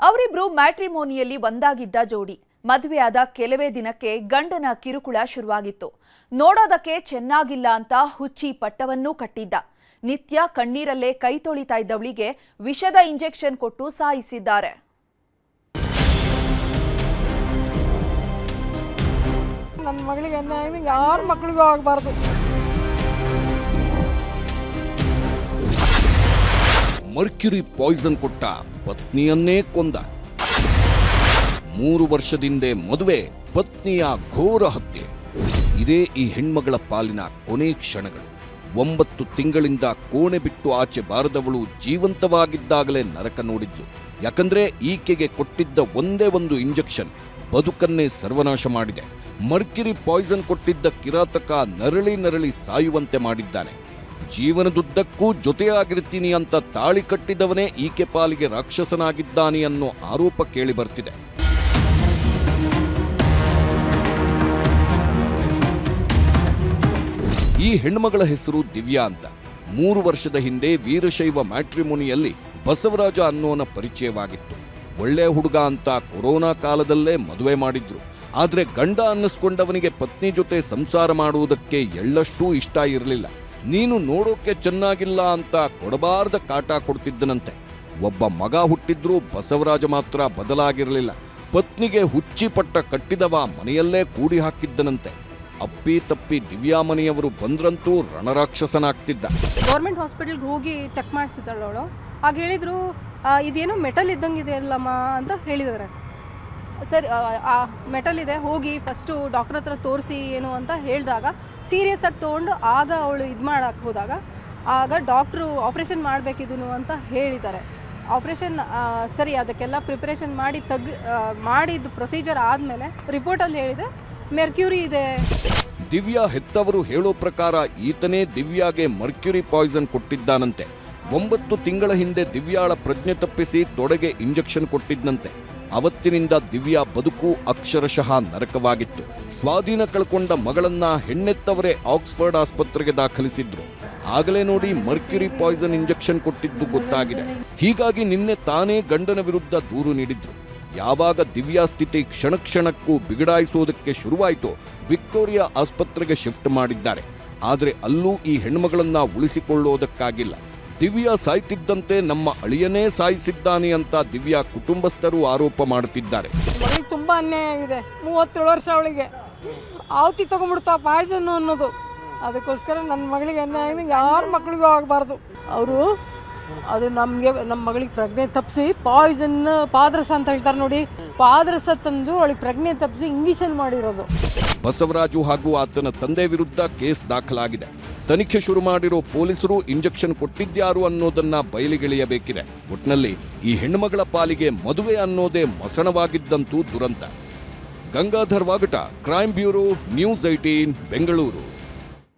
ಅವರಿಬ್ರು ಮ್ಯಾಟ್ರಿಮೋನಿಯಲ್ಲಿ ಒಂದಾಗಿದ್ದ ಜೋಡಿ. ಮದುವೆಯಾದ ಕೆಲವೇ ದಿನಕ್ಕೆ ಗಂಡನ ಕಿರುಕುಳ ಶುರುವಾಗಿತ್ತು. ನೋಡೋದಕ್ಕೆ ಚೆನ್ನಾಗಿಲ್ಲ ಅಂತ ಹುಚ್ಚಿ ಪಟ್ಟವನ್ನೂ ಕಟ್ಟಿದ್ದ. ನಿತ್ಯ ಕಣ್ಣೀರಲ್ಲೇ ಕೈ ತೊಳಿತಾ ಇದ್ದವಳಿಗೆ ವಿಷದ ಇಂಜೆಕ್ಷನ್ ಕೊಟ್ಟು ಸಾಯಿಸಿದ್ದಾರೆ. ನನ್ನ ಮಗಳಿಗೆ ಯಾರ ಮಕ್ಕಳಿಗೂ ಆಗಬಾರದು. ಮರ್ಕ್ಯುರಿ ಪಾಯ್ಸನ್ ಕೊಟ್ಟ ಪತ್ನಿಯನ್ನೇ ಕೊಂದ. 3 ವರ್ಷದಿಂದ ಮದುವೆ, ಪತ್ನಿಯ ಘೋರ ಹತ್ಯೆ. ಇದೇ ಈ ಹೆಣ್ಮಗಳ ಪಾಲಿನ ಕೊನೆ ಕ್ಷಣಗಳು. 9 ತಿಂಗಳಿಂದ ಕೋಣೆ ಬಿಟ್ಟು ಆಚೆ ಬಾರದವಳು ಜೀವಂತವಾಗಿದ್ದಾಗಲೇ ನರಕ ನೋಡಿದ್ಲು. ಯಾಕಂದ್ರೆ ಈಕೆಗೆ ಕೊಟ್ಟಿದ್ದ ಒಂದೇ ಒಂದು ಇಂಜೆಕ್ಷನ್ ಬದುಕನ್ನೇ ಸರ್ವನಾಶ ಮಾಡಿದೆ. ಮರ್ಕ್ಯುರಿ ಪಾಯ್ಸನ್ ಕೊಟ್ಟಿದ್ದ ಕಿರಾತಕ ನರಳಿ ಸಾಯುವಂತೆ ಮಾಡಿದ್ದಾನೆ. ಜೀವನದುದ್ದಕ್ಕೂ ಜೊತೆಯಾಗಿರ್ತೀನಿ ಅಂತ ತಾಳಿ ಕಟ್ಟಿದವನೇ ಈಕೆ ಪಾಲಿಗೆ ರಾಕ್ಷಸನಾಗಿದ್ದಾನೆ ಅನ್ನೋ ಆರೋಪ ಕೇಳಿ ಬರ್ತಿದೆ. ಈ ಹೆಣ್ಮಗಳ ಹೆಸರು ದಿವ್ಯಾ ಅಂತ. 3 ವರ್ಷದ ಹಿಂದೆ ವೀರಶೈವ ಮ್ಯಾಟ್ರಿಮೋನಿಯಲ್ಲಿ ಬಸವರಾಜ ಅನ್ನೋನ ಪರಿಚಯವಾಗಿತ್ತು. ಒಳ್ಳೆ ಹುಡುಗ ಅಂತ ಕೊರೋನಾ ಕಾಲದಲ್ಲೇ ಮದುವೆ ಮಾಡಿದ್ರು. ಆದ್ರೆ ಗಂಡ ಅನ್ನಿಸ್ಕೊಂಡವನಿಗೆ ಪತ್ನಿ ಜೊತೆ ಸಂಸಾರ ಮಾಡುವುದಕ್ಕೆ ಎಳ್ಳಷ್ಟೂ ಇಷ್ಟ ಇರಲಿಲ್ಲ. ನೀನು ನೋಡೋಕೆ ಚೆನ್ನಾಗಿಲ್ಲ ಅಂತ ಕೊಡಬಾರ್ದ ಕಾಟ ಕೊಡ್ತಿದ್ದನಂತೆ. ಒಬ್ಬ ಮಗ ಹುಟ್ಟಿದ್ರೂ ಬಸವರಾಜ ಮಾತ್ರ ಬದಲಾಗಿರಲಿಲ್ಲ. ಪತ್ನಿಗೆ ಹುಚ್ಚಿ ಪಟ್ಟ ಕಟ್ಟಿದವ ಮನೆಯಲ್ಲೇ ಕೂಡಿ ಹಾಕಿದ್ದನಂತೆ. ಅಪ್ಪಿ ತಪ್ಪಿ ದಿವ್ಯಾ ಮನೆಯವರು ಬಂದ್ರಂತೂ ರಣರಾಕ್ಷಸನಾಗ್ತಿದ್ದ. ಗೌರ್ಮೆಂಟ್ ಹಾಸ್ಪಿಟಲ್ಗೆ ಹೋಗಿ ಚೆಕ್ ಮಾಡಿಸಿದ್ದಾಳೆ ಅವಳು. ಆಗ ಹೇಳಿದ್ರು ಇದೇನೋ ಮೆಟಲ್ ಇದ್ದಂಗಿದೆ ಅಲ್ಲಮ್ಮ ಅಂತ ಹೇಳಿದ್ದಾರೆ. ಸರಿ, ಆ ಮೆಟಲ್ ಇದೆ, ಹೋಗಿ ಫಸ್ಟು ಡಾಕ್ಟರ್ ಹತ್ರ ತೋರಿಸಿ ಏನು ಅಂತ ಹೇಳಿದಾಗ ಸೀರಿಯಸ್ ಆಗಿ ತೊಗೊಂಡು ಆಗ ಅವಳು ಇದು ಮಾಡೋಕ್ಕೆ ಹೋದಾಗ ಆಗ ಡಾಕ್ಟ್ರು ಆಪ್ರೇಷನ್ ಮಾಡಬೇಕಿದನು ಅಂತ ಹೇಳಿದ್ದಾರೆ. ಆಪ್ರೇಷನ್ ಸರಿ, ಅದಕ್ಕೆಲ್ಲ ಪ್ರಿಪ್ರೇಷನ್ ಮಾಡಿ ಮಾಡಿದ್ದು ಪ್ರೊಸೀಜರ್ ಆದಮೇಲೆ ರಿಪೋರ್ಟಲ್ಲಿ ಹೇಳಿದೆ ಮೆರ್ಕ್ಯೂರಿ ಇದೆ. ದಿವ್ಯಾ ಹೆತ್ತವರು ಹೇಳೋ ಪ್ರಕಾರ ಈತನೇ ದಿವ್ಯಾಗೆ ಮರ್ಕ್ಯುರಿ ಪಾಯ್ಸನ್ ಕೊಟ್ಟಿದ್ದಾನಂತೆ. 9 ತಿಂಗಳ ಹಿಂದೆ ದಿವ್ಯಾಳ ಪ್ರಜ್ಞೆ ತಪ್ಪಿಸಿ ತೊಡೆಗೆ ಇಂಜೆಕ್ಷನ್ ಕೊಟ್ಟಿದ್ದಂತೆ. ಅವತ್ತಿನಿಂದ ದಿವ್ಯಾ ಬದುಕು ಅಕ್ಷರಶಃ ನರಕವಾಗಿತ್ತು. ಸ್ವಾಧೀನ ಕಳ್ಕೊಂಡ ಮಗಳನ್ನ ಹೆಣ್ಣೆತ್ತವರೇ ಆಕ್ಸ್ಫರ್ಡ್ ಆಸ್ಪತ್ರೆಗೆ ದಾಖಲಿಸಿದ್ರು. ಆಗಲೇ ನೋಡಿ ಮರ್ಕ್ಯುರಿ ಪಾಯ್ಸನ್ ಇಂಜೆಕ್ಷನ್ ಕೊಟ್ಟಿದ್ದು ಗೊತ್ತಾಗಿದೆ. ಹೀಗಾಗಿ ನಿನ್ನೆ ತಾನೇ ಗಂಡನ ವಿರುದ್ಧ ದೂರು ನೀಡಿದ್ರು. ಯಾವಾಗ ದಿವ್ಯಾ ಸ್ಥಿತಿ ಕ್ಷಣಕ್ಕೂ ಬಿಗಡಾಯಿಸೋದಕ್ಕೆ ಶುರುವಾಯಿತು, ವಿಕ್ಟೋರಿಯಾ ಆಸ್ಪತ್ರೆಗೆ ಶಿಫ್ಟ್ ಮಾಡಿದ್ದಾರೆ. ಆದರೆ ಅಲ್ಲೂ ಈ ಹೆಣ್ಮಗಳನ್ನ ಉಳಿಸಿಕೊಳ್ಳೋದಕ್ಕಾಗಿಲ್ಲ. ದಿವ್ಯಾ ಸಾಯ್ತಿದ್ದಂತೆ ನಮ್ಮ ಅಳಿಯನೇ ಸಾಯಿಸಿದ್ದಾನೆ ಅಂತ ದಿವ್ಯಾ ಕುಟುಂಬಸ್ಥರು ಆರೋಪ ಮಾಡುತ್ತಿದ್ದಾರೆ. ಮಗಳಿಗೆ ತುಂಬಾ ಅನ್ಯಾಯ ಆಗಿದೆ. 37 ವರ್ಷ ಅವಳಿಗೆ ಆವತಿ ತಗೊಂಡ್ಬಿಡ್ತಾ ಪಾಯ್ಸನ್ ಅನ್ನೋದು. ಅದಕ್ಕೋಸ್ಕರ ನನ್ನ ಮಗಳಿಗೆ ಅನ್ಯಾಯ ಆಗಿದೆ, ಯಾರ ಮಕ್ಕಳಿಗೂ ಆಗಬಾರ್ದು. ಅವರು ಅದು ನಮ್ಮ ಮಗಳಿಗೆ ಪ್ರಜ್ಞೆ ತಪ್ಪಿಸಿ ಪಾಯ್ಸನ್ ಪಾದರಸ ಅಂತ ಹೇಳ್ತಾರೆ ನೋಡಿ, ಪಾದರಸ ತಂದು ಅವಳಿಗೆ ಪ್ರಜ್ಞೆ ತಪ್ಪಿಸಿ ಇಂಜೆಕ್ಷನ್ ಮಾಡಿರೋದು. ಬಸವರಾಜು ಹಾಗೂ ಆತನ ತಂದೆ ವಿರುದ್ಧ ಕೇಸ್ ದಾಖಲಾಗಿದೆ. ತನಿಖೆ ಶುರು ಮಾಡಿರೋ ಪೊಲೀಸರು ಇಂಜೆಕ್ಷನ್ ಕೊಟ್ಟಿದ್ಯಾರು ಅನ್ನೋದನ್ನ ಬಯಲಿಗೆಳೆಯಬೇಕಿದೆ. ಒಟ್ನಲ್ಲಿ ಈ ಹೆಣ್ಣುಮಗಳ ಪಾಲಿಗೆ ಮದುವೆ ಅನ್ನೋದೇ ಮಸಣವಾಗಿದ್ದಂತೂ ದುರಂತ. Gangadhar ವಾಗಟ, crime bureau, news 18, Bengaluru.